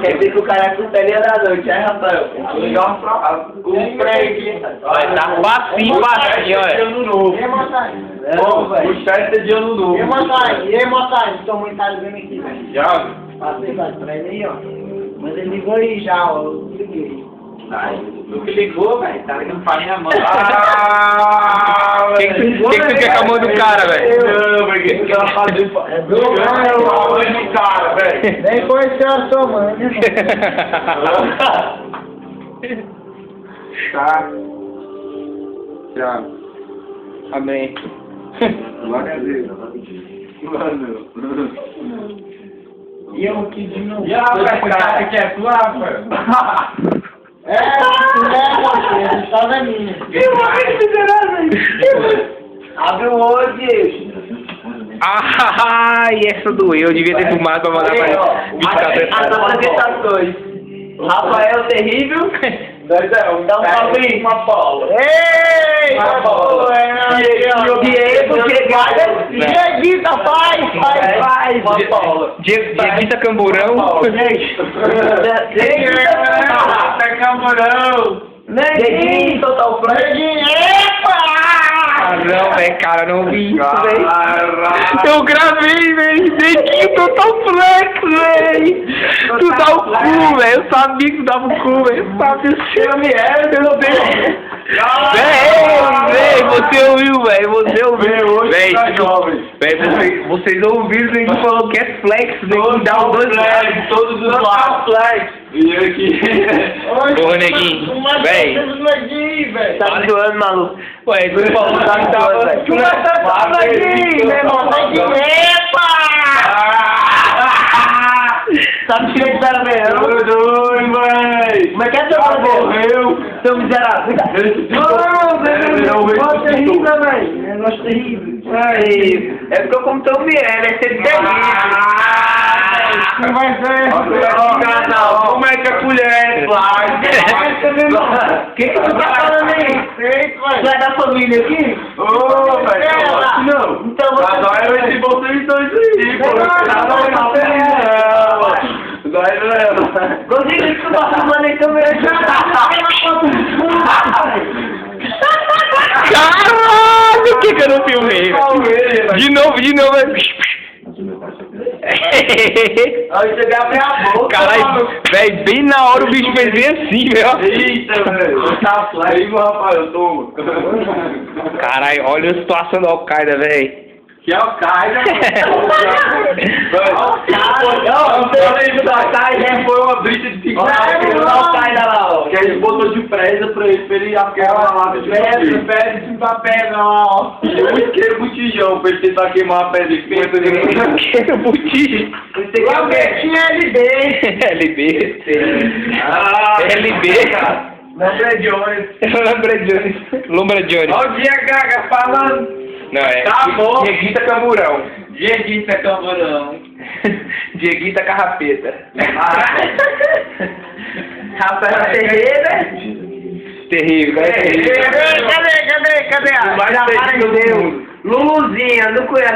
quer dizer que o cara é com pele da noite, é, Rafael? O Frank. Vai dar facinho, facinho, olha. O certo é de ano novo. E aí, Motai? Estou muito vendo aqui, velho. Já? Passei lá pra ele aí, ó. Mas ele ligou aí já, ó. Eu liguei. Ai, tu que ligou, velho. Tá ligando pra minha mãe. Quem que tu quer com a mão do cara, velho? Não, porque esse cara fazia. É do do cara, velho. Nem conheceu a sua mãe, né, Tá. Já. Amém. Glória a Deus. Mano. E eu aqui de novo. E a Rafael, que é tua, Rafael? Você só na minha. Que miserável. Abre o olho, Diego. Ai, essa doeu. Eu devia ter filmado pra mandar pra ele. As apresentações. Rafael Terrível. Dá um palminho, uma bola. Ei! Diego chegada. Dieguita, faz! Uma bola. Dieguita Camburão. Até Camburão. Neguinho, Total Frank. Epa! Ah, não, velho, cara, não vi isso, velho. Eu gravei, velho. Neguinho Total Flex, velho. Tu dá o cu, velho. Eu sabia que tu dava o cu, velho. Eu sabia o filme, meu Deus. Véi, você ouviu, velho. Você ouviu. Véi, vocês ouviram, ele falou que é flex, neguinho. Dá os dois flex. Todos os lados. E aqui. Porra, neguinho. Véi. Tá me zoando, maluco. Ué, tu falou que tava... Tu vai estar falando aqui, meu irmão. Epa! Sabe que ele tá vendo? Doido, velho. Como é que é teu cabelo? Morreu. Seu miserável. Não, negócio terrível, velho. Negócio terrível. É porque eu como tão bem, né? Ser terrível. Não vai ser. Canal, como é que a colher é plástica? O que tu tá falando aí? Tu é da família aqui? Ô, velho. Não. Então você... Agora eu de vocês dois aí, pô. Gostei que tu tá filmando aí câmera. Caralho, o que eu não filmei? De novo. Aí você abre a boca. Caralho, velho, bem na hora o bicho fez bem assim, velho. Eita, velho. Tá aí, Rafael, toma. Caralho, olha a situação da Al-Qaeda, velho. Que é o Al-Qaeda, foi uma briga de 5 Al-Qaeda lá, ó. que a gente botou de presa pra ele apagar uma lata de pedra pra pedra lá, ó. E um isqueiro botijão pra ele tentar queimar a pedra que pensa nele. Que botija. Tinha LB. LB. LB. Lombra Jones. Olha o Dia Gaga falando. Não, é. Tá bom. Dieguita Camburão. Dieguita Camburão. Dieguita Carrapeta. Rafael Ferreira. Terrível, né? Cadê? Vai dar para Luluzinha, não conhece.